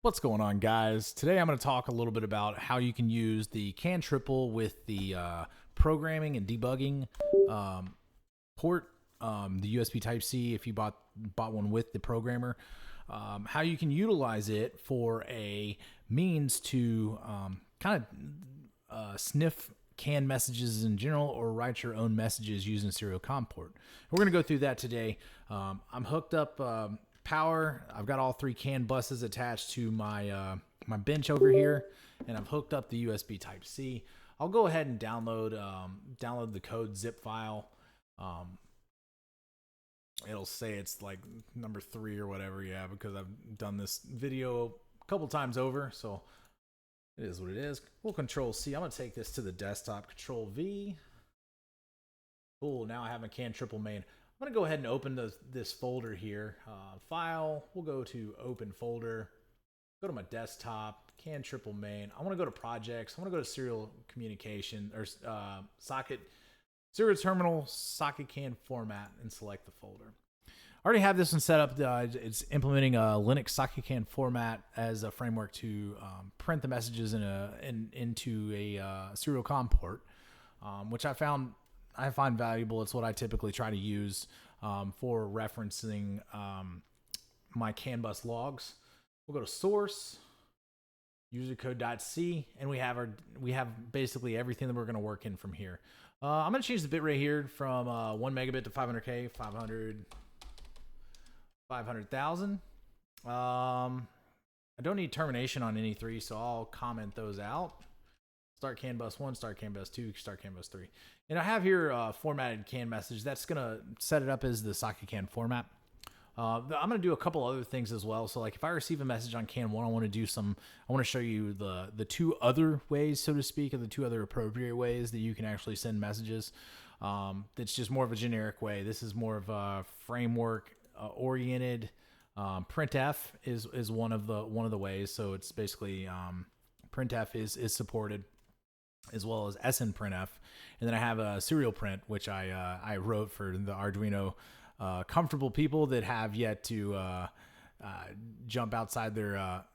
What's going on, guys? Today I'm going to talk a little bit about how you can use the CAN triple with the programming and debugging port, the USB Type C. If you bought one with the programmer, how you can utilize it for a means to kind of sniff CAN messages in general, or write your own messages using serial COM port. We're going to go through that today. I'm hooked up. Power. I've got all three CAN buses attached to my my bench over here, and I've hooked up the USB Type C. I'll go ahead and download the code zip file. It'll say it's like number 3 or whatever, yeah, because I've done this video a couple times over, so it is what it is. We'll Control C. I'm gonna take this to the desktop. Control V. Cool. Now I have my CAN triple main. I'm going to go ahead and open this folder here. File, we'll go to Open Folder, go to my desktop, CAN triple main. I want to go to Projects. I want to go to Serial Communication, or Socket, Serial Terminal, Socket CAN Format, and select the folder. I already have this one set up. It's implementing a Linux Socket CAN format as a framework to print the messages into a serial COM port, which I find valuable. It's what I typically try to use for referencing my CAN bus logs. We'll go to Source, usercode.c, and we have basically everything that we're going to work in from here. I'm going to change the bitrate here from 1 megabit to 500K, 500,000. I don't need termination on any three, so I'll comment those out. Start CAN bus 1, start CAN bus 2, start CAN bus 3. And I have here formatted CAN message. That's going to set it up as the Socket CAN format. I'm going to do a couple other things as well. So like if I receive a message on CAN 1, I want to show you the two other ways, so to speak, or the two other appropriate ways that you can actually send messages. That's just more of a generic way. This is more of a framework oriented. Printf is one of the ways. So it's basically printf is supported, as well as SNPrintf. And then I have a serial print, which I wrote for the Arduino comfortable people that have yet to jump outside their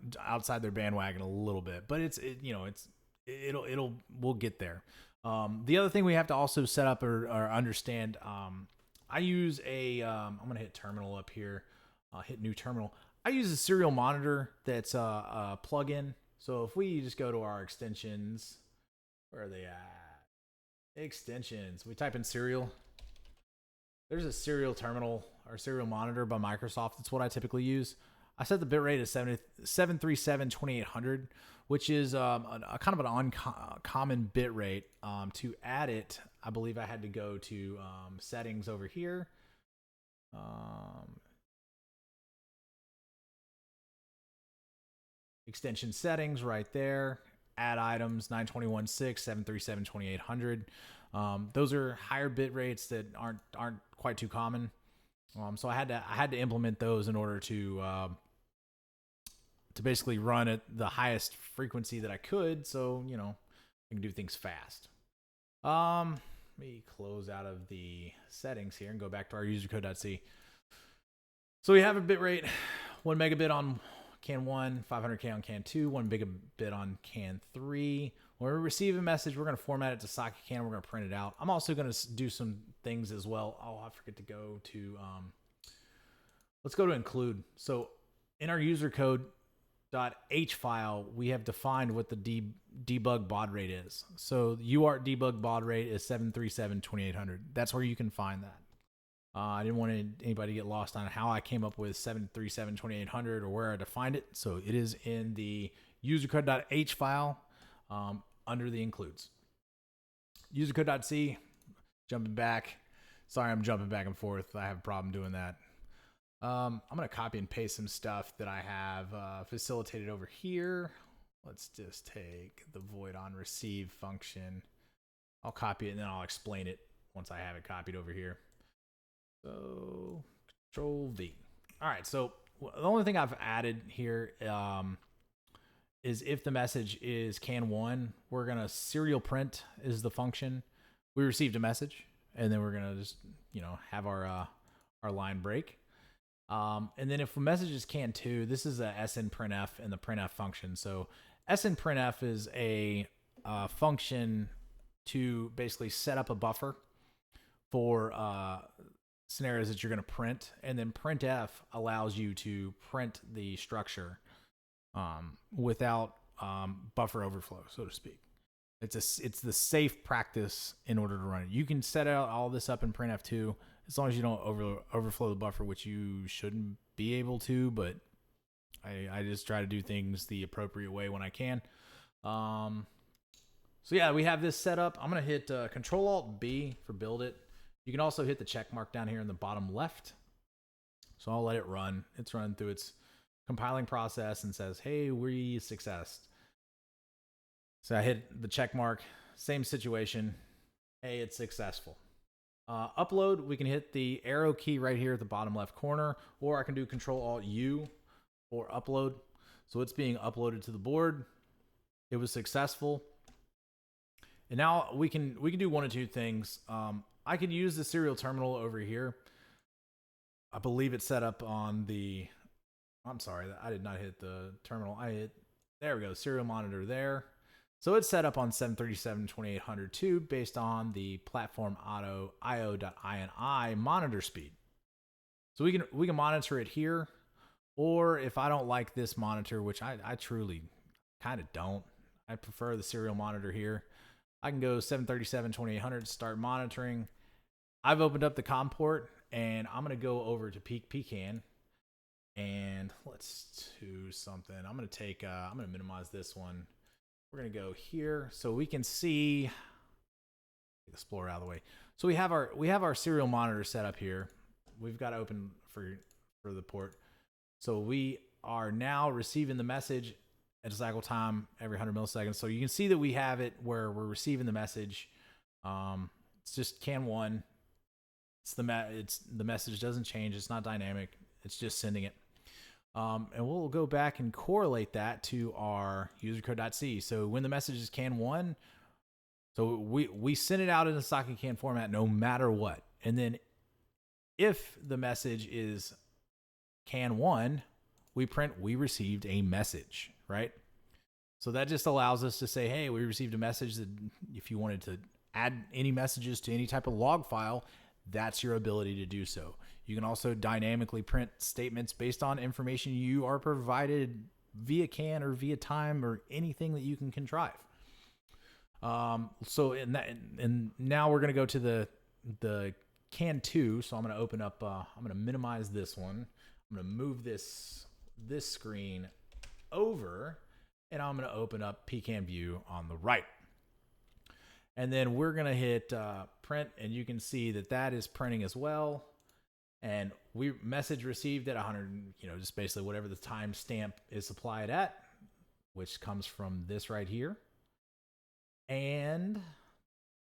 bandwagon a little bit. But we'll get there. The other thing we have to also set up or understand, I use I'm gonna hit terminal up here, hit new terminal. I use a serial monitor that's a plugin. So if we just go to our extensions, where are they at? Extensions. We type in serial. There's a serial terminal or serial monitor by Microsoft. That's what I typically use. I set the bitrate at 737 2800, which is a kind of an uncommon bitrate. To add it, I believe I had to go to settings over here. Extension settings right there. Add items 921.6, 737 2800. Those are higher bit rates that aren't quite too common. So I had to implement those in order to basically run at the highest frequency that I could, so I can do things fast. Let me close out of the settings here and go back to our usercode.c. So we have a bit rate 1 megabit on CAN 1, 500K on CAN 2, 1 gigabit on CAN 3. When we receive a message, we're going to format it to Socket CAN. We're going to print it out. I'm also going to do some things as well. Oh, I forget to go to, let's go to include. So in our user code.h file, we have defined what the debug baud rate is. So UART debug baud rate is 737 2800. That's where you can find that. I didn't want anybody to get lost on how I came up with 737 2800 or where I defined it. So it is in the usercode.h file under the includes. Usercode.c, jumping back. Sorry, I'm jumping back and forth. I have a problem doing that. I'm going to copy and paste some stuff that I have facilitated over here. Let's just take the void on receive function. I'll copy it and then I'll explain it once I have it copied over here. So Control V. All right. So the only thing I've added here is if the message is CAN 1, we're going to serial print is the function. We received a message, and then we're going to just, have our line break. And then if a message is canned too, this is a snprintf and the printf function. So snprintf is a function to basically set up a buffer for scenarios that you're going to print, and then printf allows you to print the structure without buffer overflow, so to speak. It's the safe practice in order to run it. You can set out all this up in printf too, as long as you don't overflow the buffer, which you shouldn't be able to, but I just try to do things the appropriate way when I can. So yeah, we have this set up. I'm going to hit Control-Alt-B for build it. You can also hit the check mark down here in the bottom left. So I'll let it run. It's run through its compiling process and says, hey, we successed. So I hit the check mark, same situation. Hey, it's successful. Upload, we can hit the arrow key right here at the bottom left corner, or I can do Control-Alt-U for upload. So it's being uploaded to the board. It was successful. And now we can do one of two things. I could use the serial terminal over here. I believe it's set up on the, I'm sorry, I did not hit the terminal. There we go, serial monitor there. So it's set up on 737-2800 too, based on the platform io.ini monitor speed. So we can monitor it here, or if I don't like this monitor, which I truly kind of don't, I prefer the serial monitor here. I can go 737-2800, start monitoring. I've opened up the COM port, and I'm going to go over to peak pecan, and let's do something. I'm going to minimize this one. We're going to go here so we can see, Explorer out of the way. So we have our serial monitor set up here. We've got open for the port. So we are now receiving the message at a cycle time every 100 milliseconds. So you can see that we have it where we're receiving the message. It's just can one. The message doesn't change. It's not dynamic. It's just sending it. And we'll go back and correlate that to our usercode.c. So when the message is can one, so we send it out in a socket can format no matter what. And then if the message is can one, we print we received a message, right? So that just allows us to say, hey, we received a message. That if you wanted to add any messages to any type of log file, that's your ability to do so. You can also dynamically print statements based on information you are provided via CAN or via time or anything that you can contrive. So now we're going to go to the CAN 2. So I'm going to open up, I'm going to minimize this one. I'm going to move this screen over, and I'm going to open up Pecan View on the right. And then we're going to hit print, and you can see that is printing as well. And we message received at 100, just basically whatever the timestamp is supplied at, which comes from this right here. And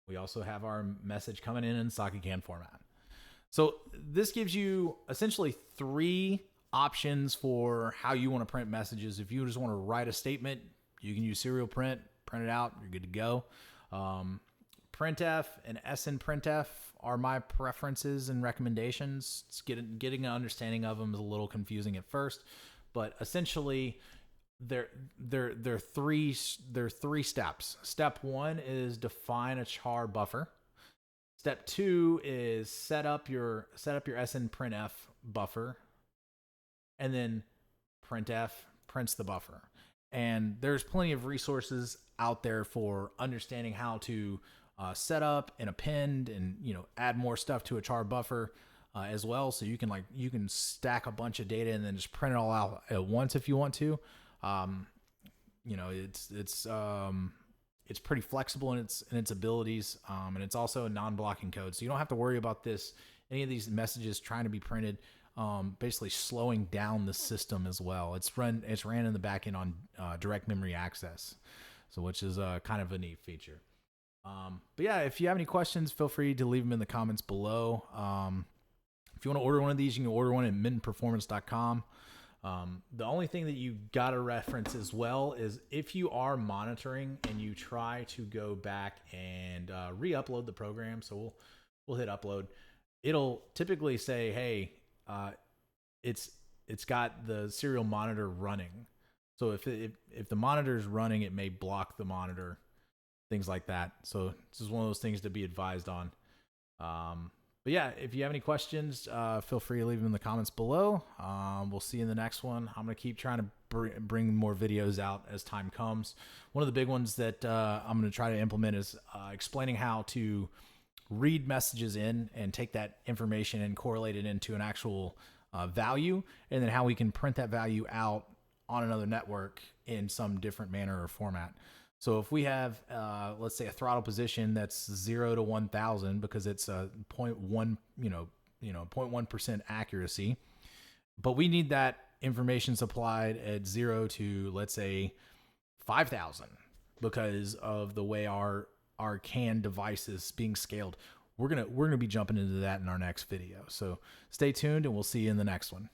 we also have our message coming in socket can format. So this gives you essentially 3 options for how you want to print messages. If you just want to write a statement, you can use serial print it out, you're good to go. Printf and snprintf are my preferences and recommendations. It's getting an understanding of them is a little confusing at first, but essentially they're 3 steps. Step 1 is define a char buffer. Step 2 is set up your snprintf buffer, and then printf prints the buffer. And there's plenty of resources out there for understanding how to set up and append and add more stuff to a char buffer as well. So you can stack a bunch of data and then just print it all out at once if you want to. It's pretty flexible in its abilities, and it's also a non-blocking code, so you don't have to worry about any of these messages trying to be printed. Basically slowing down the system as well. It's ran in the back end on direct memory access, so which is kind of a neat feature. But yeah, if you have any questions, feel free to leave them in the comments below. If you want to order one of these, you can order one at mintonperformance.com. The only thing that you got to reference as well is if you are monitoring and you try to go back and re-upload the program. So we'll hit upload. It'll typically say, hey, it's got the serial monitor running. So if the monitor is running, it may block the monitor, things like that. So this is one of those things to be advised on. But yeah, if you have any questions, feel free to leave them in the comments below. We'll see you in the next one. I'm going to keep trying to bring more videos out as time comes. One of the big ones that I'm going to try to implement is explaining how to read messages in and take that information and correlate it into an actual value, and then how we can print that value out on another network in some different manner or format. So if we have, let's say, a throttle position that's 0 to 1,000 because it's a 0.1, 0.1% accuracy, but we need that information supplied at 0 to, let's say, 5,000 because of the way our CAN device is being scaled. We're gonna be jumping into that in our next video. So stay tuned, and we'll see you in the next one.